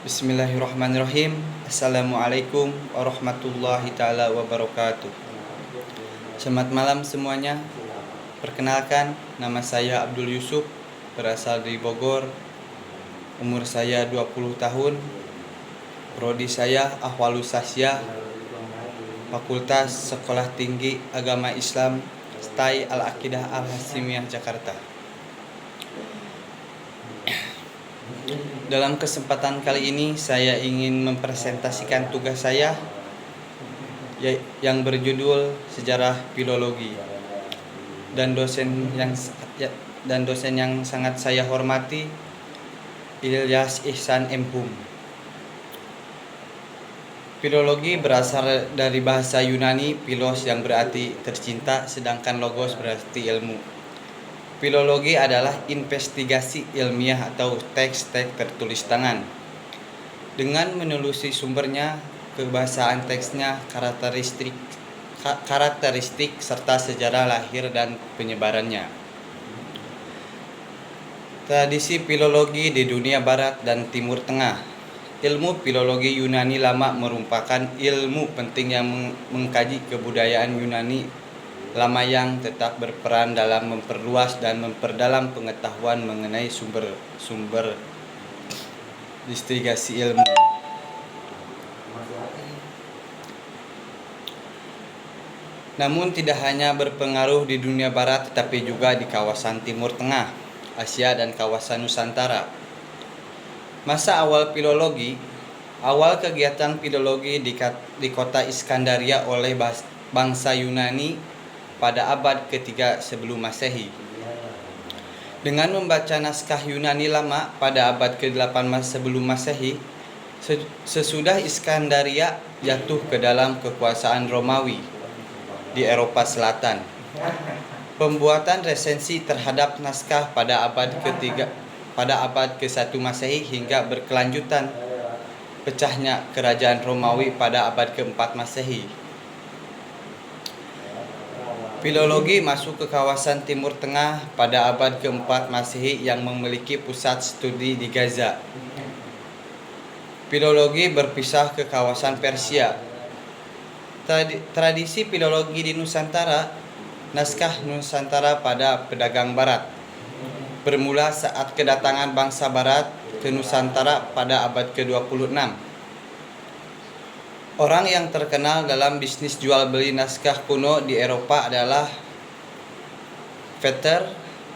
Bismillahirrahmanirrahim. Assalamualaikum warahmatullahi taala wabarakatuh. Selamat malam semuanya. Perkenalkan, nama saya Abdul Yusuf, berasal dari Bogor. Umur saya 20 tahun. Prodi saya Ahwalus Sasya, Fakultas Sekolah Tinggi Agama Islam, STAI Al-Aqidah Al-Hasimiyah Jakarta. Dalam kesempatan kali ini saya ingin mempresentasikan tugas saya yang berjudul Sejarah Filologi, dan dosen yang sangat saya hormati, Ilyas Ihsan M.Hum. Filologi berasal dari bahasa Yunani philos yang berarti tercinta, sedangkan logos berarti ilmu. Filologi adalah investigasi ilmiah atau teks-teks tertulis tangan. Dengan menelusuri sumbernya, kebahasaan teksnya, karakteristik serta sejarah lahir dan penyebarannya. Tradisi filologi di dunia barat dan timur tengah. Ilmu filologi Yunani lama merupakan ilmu penting yang mengkaji kebudayaan Yunani lama yang tetap berperan dalam memperluas dan memperdalam pengetahuan mengenai sumber investigasi ilmu. Namun tidak hanya berpengaruh di dunia barat, tetapi juga di kawasan Timur Tengah, Asia, dan kawasan Nusantara. Masa awal filologi, awal kegiatan filologi di kota Iskandaria oleh bangsa Yunani pada abad ketiga sebelum Masehi. Dengan membaca naskah Yunani lama pada abad ke-8 sebelum Masehi, sesudah Iskandaria jatuh ke dalam kekuasaan Romawi di Eropa Selatan. Pembuatan resensi terhadap naskah pada abad ke-1 Masehi hingga berkelanjutan pecahnya kerajaan Romawi pada abad ke-4 Masehi. Filologi masuk ke kawasan Timur Tengah pada abad ke-4 Masehi yang memiliki pusat studi di Gaza. Filologi berpisah ke kawasan Persia. Tradisi filologi di Nusantara. Naskah Nusantara pada pedagang barat bermula saat kedatangan bangsa barat ke Nusantara pada abad ke-26. Orang yang terkenal dalam bisnis jual beli naskah kuno di Eropa adalah Vetter,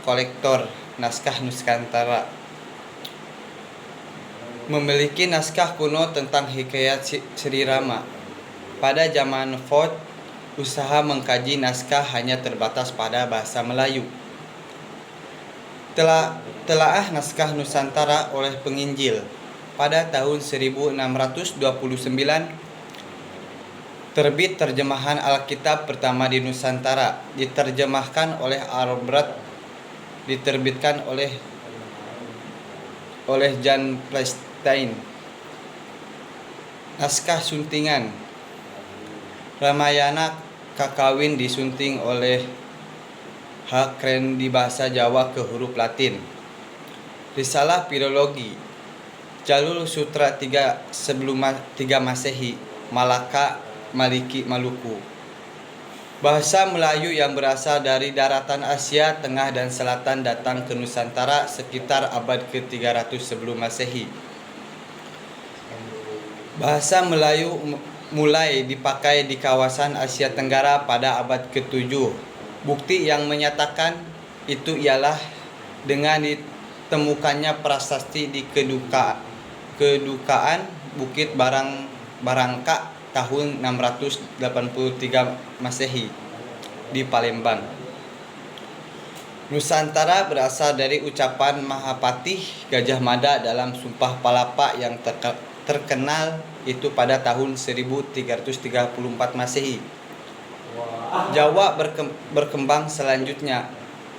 kolektor naskah Nusantara. Memiliki naskah kuno tentang hikayat Sri Rama. Pada zaman Ford, usaha mengkaji naskah hanya terbatas pada bahasa Melayu. Telaah naskah Nusantara oleh penginjil. Pada tahun 1629, terbit terjemahan Alkitab pertama di Nusantara, diterjemahkan oleh Albert, diterbitkan oleh Jan Pleistein. Naskah suntingan Ramayana Kakawin disunting oleh H. Kren di bahasa Jawa ke huruf Latin. Risalah Filologi Jalul Sutra 3 sebelum 3 Masehi, Malaka, Maliki, Maluku. Bahasa Melayu yang berasal dari daratan Asia Tengah dan Selatan datang ke Nusantara sekitar abad ke-300 sebelum Masehi. Bahasa Melayu mulai dipakai di kawasan Asia Tenggara pada abad ke-7. Bukti yang menyatakan itu ialah dengan ditemukannya prasasti di Kedukaan Bukit Barangka tahun 683 Masehi di Palembang. Nusantara berasal dari ucapan Mahapatih Gajah Mada dalam Sumpah Palapa yang terkenal itu pada tahun 1334 Masehi. Jawa berkembang selanjutnya.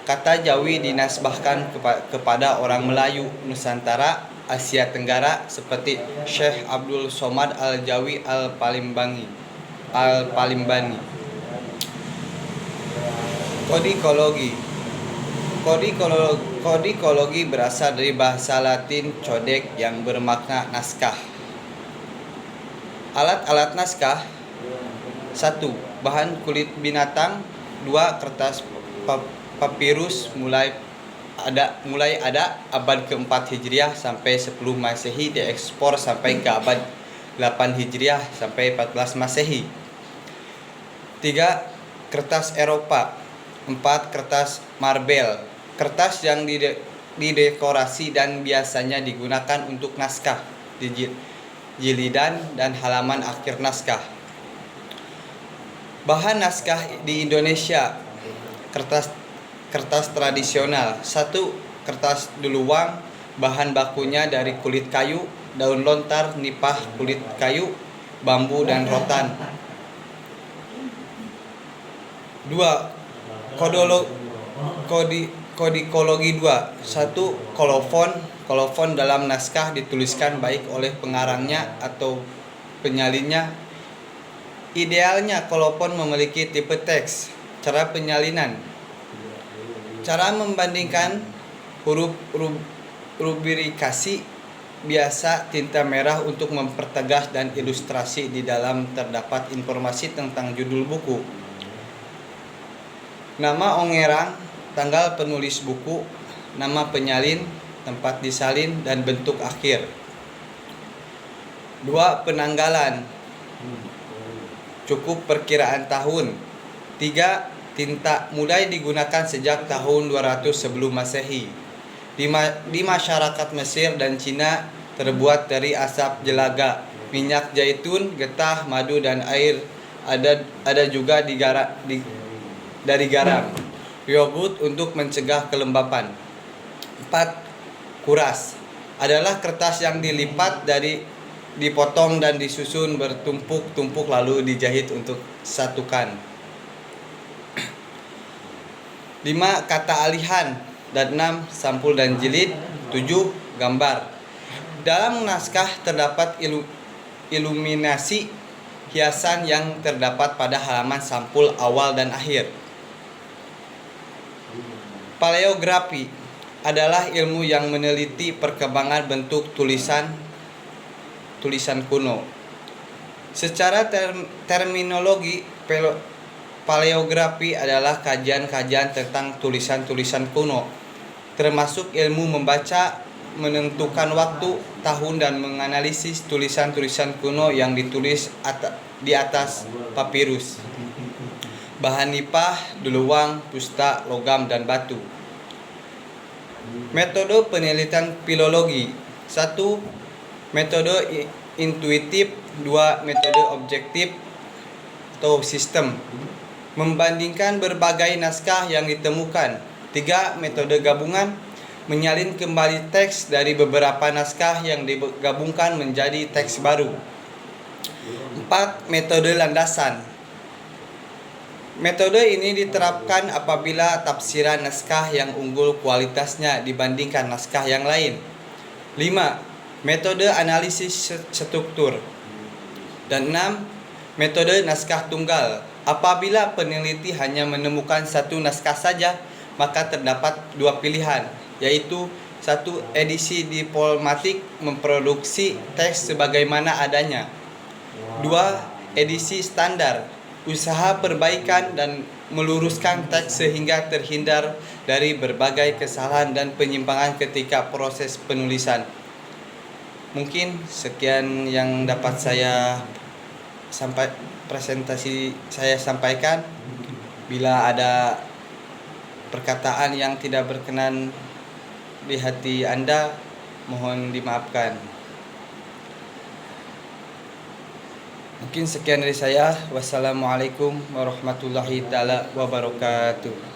Kata Jawi dinasbahkan kepada orang Melayu Nusantara Asia Tenggara seperti Syekh Abdul Somad Al-Jawi Al-Palimbani. Kodikologi berasal dari bahasa Latin codex yang bermakna naskah. Alat-alat naskah: 1. Bahan kulit binatang. 2. Kertas papirus mulai ada abad ke-4 Hijriah sampai 10 Masehi, diekspor sampai ke abad 8 Hijriah sampai 14 Masehi. 3. Kertas Eropa. 4. Kertas marbel. Kertas yang didekorasi dan biasanya digunakan untuk naskah di jilidan dan halaman akhir naskah. Bahan naskah di Indonesia: kertas tradisional. 1. Kertas duluwang. Bahan bakunya dari kulit kayu, daun lontar, nipah kulit kayu, bambu, dan rotan. 2. Kodikologi 2. 1. Kolofon. Kolofon dalam naskah dituliskan baik oleh pengarangnya atau penyalinnya. Idealnya kolofon memiliki tipe teks. Cara penyalinan: cara membandingkan huruf rubrikasi. Biasa tinta merah untuk mempertegas dan ilustrasi di dalam terdapat informasi tentang judul buku, nama ongerang, tanggal penulis buku, nama penyalin, tempat disalin, dan bentuk akhir. 2. Penanggalan. Cukup perkiraan tahun. 3. Tinta mulai digunakan sejak tahun 200 sebelum Masehi. Di masyarakat Mesir dan Cina terbuat dari asap jelaga, minyak zaitun, getah, madu, dan air. Ada juga dari garam. Yogurt untuk mencegah kelembapan. 4. Kuras adalah kertas yang dilipat, dipotong dan disusun bertumpuk-tumpuk lalu dijahit untuk satukan. 5. Kata alihan. Dan 6. Sampul dan jilid. 7. Gambar. Dalam naskah terdapat iluminasi hiasan yang terdapat pada halaman sampul awal dan akhir. Paleografi adalah ilmu yang meneliti perkembangan bentuk tulisan kuno. Secara terminologi, paleografi adalah kajian-kajian tentang tulisan-tulisan kuno, termasuk ilmu membaca, menentukan waktu, tahun, dan menganalisis tulisan-tulisan kuno yang ditulis di atas papirus, bahan nipah, duluwang, pusta, logam, dan batu. Metode penelitian filologi: 1. Metode intuitif. 2. Metode objektif atau sistem, membandingkan berbagai naskah yang ditemukan. 3. Metode gabungan, menyalin kembali teks dari beberapa naskah yang digabungkan menjadi teks baru. 4. Metode landasan. Metode ini diterapkan apabila tafsiran naskah yang unggul kualitasnya dibandingkan naskah yang lain. 5. Metode analisis struktur. Dan 6. Metode naskah tunggal. Apabila peneliti hanya menemukan satu naskah saja, maka terdapat dua pilihan, yaitu 1. Edisi diplomatik, memproduksi teks sebagaimana adanya. 2. Edisi standar, usaha perbaikan dan meluruskan teks sehingga terhindar dari berbagai kesalahan dan penyimpangan ketika proses penulisan. Mungkin sekian yang dapat presentasi saya sampaikan. Bila ada perkataan yang tidak berkenan di hati Anda, mohon dimaafkan. Mungkin sekian dari saya. Wassalamualaikum warahmatullahi taala wabarakatuh.